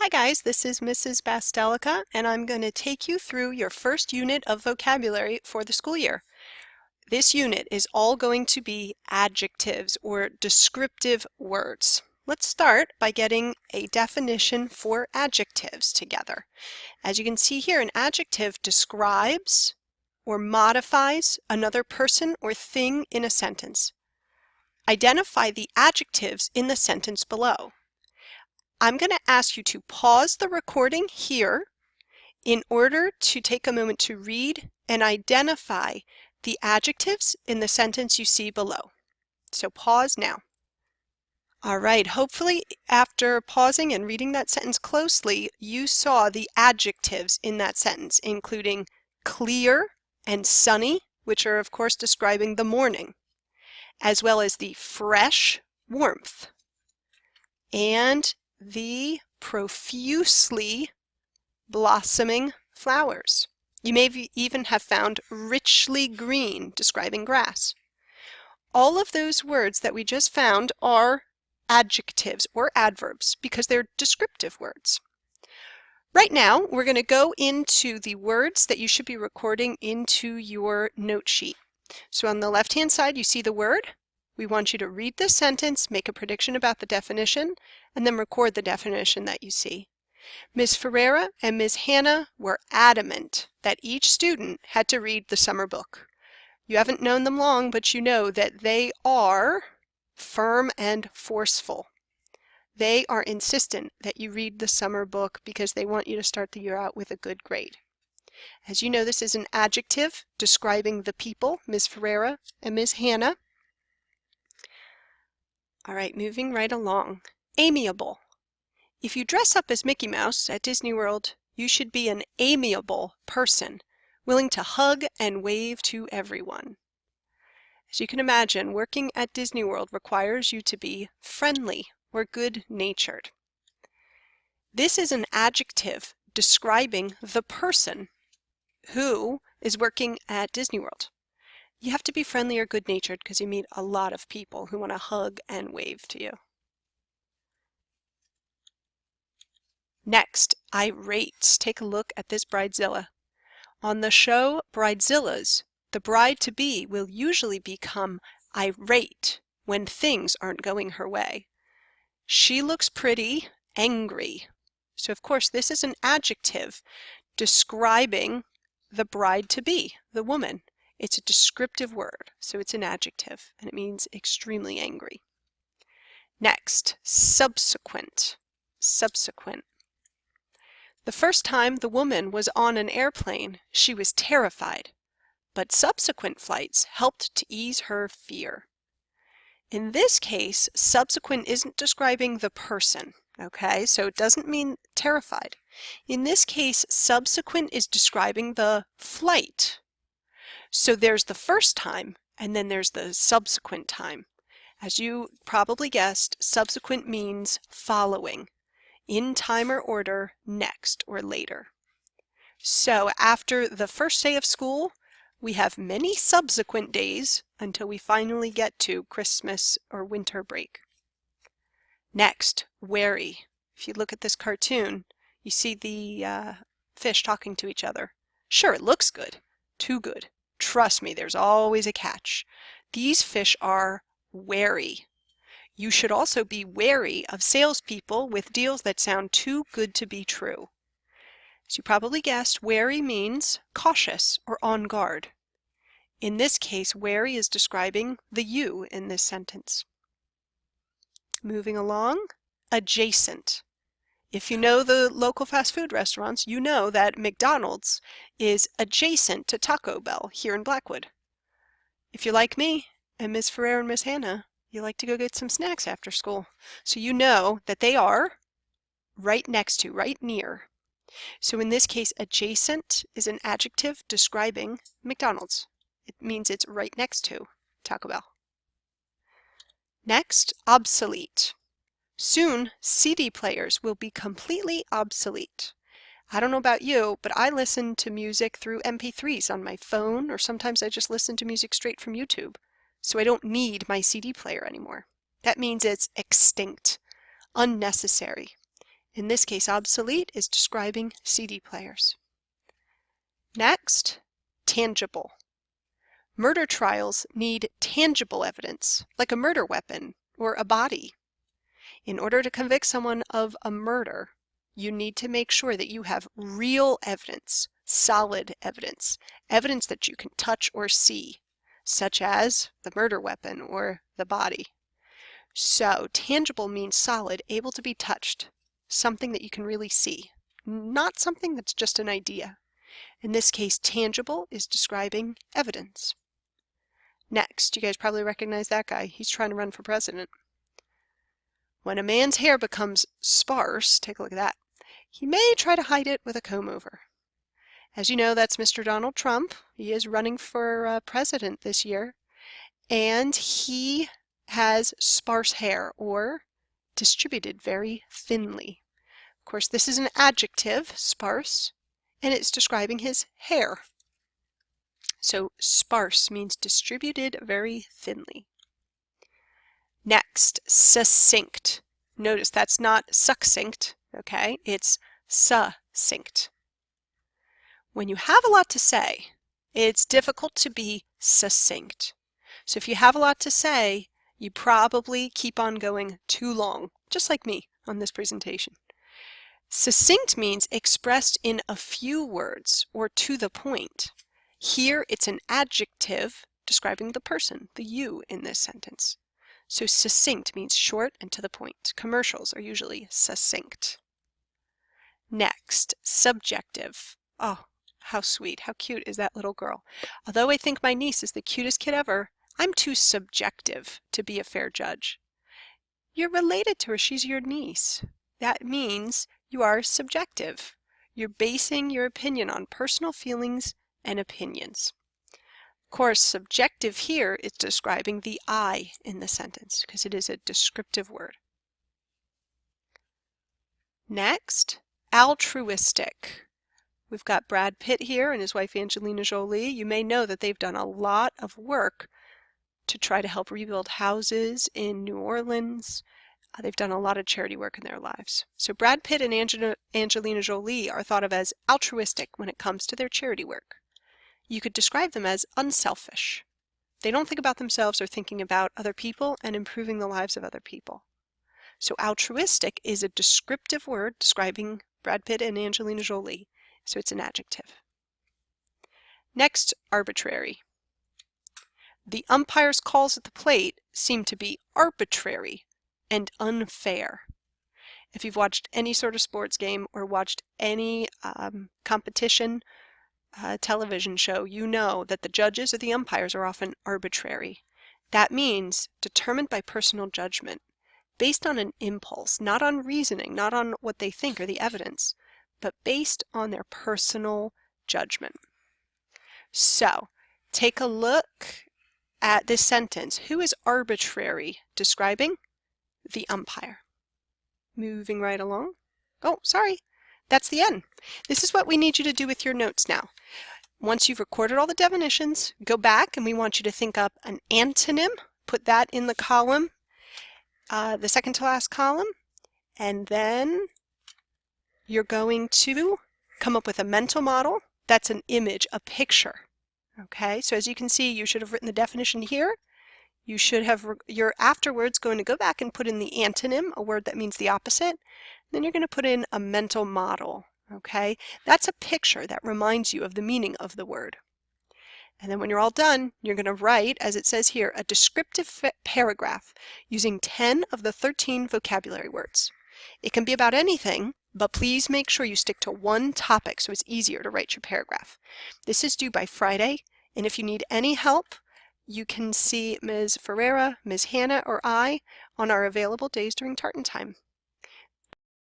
Hi guys, this is Mrs. Bastelica, and I'm going to take you through your first unit of vocabulary for the school year. This unit is all going to be adjectives or descriptive words. Let's start by getting a definition for adjectives together. As you can see here, an adjective describes or modifies another person or thing in a sentence. Identify the adjectives in the sentence below. I'm going to ask you to pause the recording here in order to take a moment to read and identify the adjectives in the sentence you see below. So pause now. All right, hopefully after pausing and reading that sentence closely, you saw the adjectives in that sentence, including clear and sunny, which are of course describing the morning, as well as the fresh, warmth, and the profusely blossoming flowers. You may even have found richly green, describing grass. All of those words that we just found are adjectives or adverbs because they're descriptive words. Right now, we're going to go into the words that you should be recording into your note sheet. So on the left-hand side, you see the word. We want you to read the sentence, make a prediction about the definition, and then record the definition that you see. Ms. Ferreira and Ms. Hannah were adamant that each student had to read the summer book. You haven't known them long, but you know that they are firm and forceful. They are insistent that you read the summer book because they want you to start the year out with a good grade. As you know, this is an adjective describing the people, Ms. Ferreira and Ms. Hannah. All right, moving right along. Amiable. If you dress up as Mickey Mouse at Disney World, you should be an amiable person, willing to hug and wave to everyone. As you can imagine, working at Disney World requires you to be friendly or good-natured. This is an adjective describing the person who is working at Disney World. You have to be friendly or good-natured because you meet a lot of people who want to hug and wave to you. Next, irate. Take a look at this bridezilla. On the show Bridezillas, the bride-to-be will usually become irate when things aren't going her way. She looks pretty angry. So of course this is an adjective describing the bride-to-be, the woman. It's a descriptive word, so it's an adjective, and it means extremely angry. Next, subsequent. Subsequent. The first time the woman was on an airplane, she was terrified, but subsequent flights helped to ease her fear. In this case, subsequent isn't describing the person, okay? So it doesn't mean terrified. In this case, subsequent is describing the flight. So there's the first time, and then there's the subsequent time. As you probably guessed, subsequent means following, in time or order, next or later. So after the first day of school, we have many subsequent days until we finally get to Christmas or winter break. Next, wary. If you look at this cartoon, you see the fish talking to each other. Sure, it looks good. Too good. Trust me, there's always a catch. These fish are wary. You should also be wary of salespeople with deals that sound too good to be true. As you probably guessed, wary means cautious or on guard. In this case, wary is describing the you in this sentence. Moving along, adjacent. If you know the local fast food restaurants, you know that McDonald's is adjacent to Taco Bell here in Blackwood. If you're like me and Ms. Ferrer and Ms. Hannah, you like to go get some snacks after school. So you know that they are right next to, right near. So in this case, adjacent is an adjective describing McDonald's. It means it's right next to Taco Bell. Next, obsolete. Soon, CD players will be completely obsolete. I don't know about you, but I listen to music through MP3s on my phone, or sometimes I just listen to music straight from YouTube. So I don't need my CD player anymore. That means it's extinct, unnecessary. In this case, obsolete is describing CD players. Next, tangible. Murder trials need tangible evidence, like a murder weapon or a body. In order to convict someone of a murder, you need to make sure that you have real evidence, solid evidence, evidence that you can touch or see, such as the murder weapon or the body. So, tangible means solid, able to be touched, something that you can really see, not something that's just an idea. In this case, tangible is describing evidence. Next, you guys probably recognize that guy. He's trying to run for president. When a man's hair becomes sparse, take a look at that, he may try to hide it with a comb over. As you know, that's Mr. Donald Trump. He is running for president this year, and he has sparse hair, or distributed very thinly. Of course, this is an adjective, sparse, and it's describing his hair. So sparse means distributed very thinly. Next, succinct. Notice that's not succinct, okay? It's succinct. When you have a lot to say, it's difficult to be succinct. So if you have a lot to say, you probably keep on going too long, just like me on this presentation. Succinct means expressed in a few words or to the point. Here it's an adjective describing the person, the you in this sentence. So succinct means short and to the point. Commercials are usually succinct. Next, subjective. Oh, how sweet, how cute is that little girl. Although I think my niece is the cutest kid ever, I'm too subjective to be a fair judge. You're related to her, she's your niece. That means you are subjective. You're basing your opinion on personal feelings and opinions. Of course, subjective here is describing the I in the sentence because it is a descriptive word. Next, altruistic. We've got Brad Pitt here and his wife Angelina Jolie. You may know that they've done a lot of work to try to help rebuild houses in New Orleans. They've done a lot of charity work in their lives. So Brad Pitt and Angelina Jolie are thought of as altruistic when it comes to their charity work. You could describe them as unselfish. They don't think about themselves or thinking about other people and improving the lives of other people. So altruistic is a descriptive word describing Brad Pitt and Angelina Jolie. So it's an adjective. Next, arbitrary. The umpire's calls at the plate seem to be arbitrary and unfair. If you've watched any sort of sports game or watched any competition television show, you know that the judges or the umpires are often arbitrary. That means determined by personal judgment, based on an impulse, not on reasoning, not on what they think or the evidence, but based on their personal judgment. So, take a look at this sentence. Who is arbitrary describing? The umpire. Moving right along. Oh, sorry. That's the end. This is what we need you to do with your notes now. Once you've recorded all the definitions, go back and we want you to think up an antonym. Put that in the column, the second to last column, and then you're going to come up with a mental model. That's an image, a picture. Okay, so as you can see, you should have written the definition here. You should have, you're afterwards going to go back and put in the antonym, a word that means the opposite. Then you're going to put in a mental model, okay? That's a picture that reminds you of the meaning of the word. And then when you're all done, you're going to write, as it says here, a descriptive paragraph using 10 of the 13 vocabulary words. It can be about anything, but please make sure you stick to one topic so it's easier to write your paragraph. This is due by Friday, and if you need any help, you can see Ms. Ferreira, Ms. Hannah, or I on our available days during tartan time.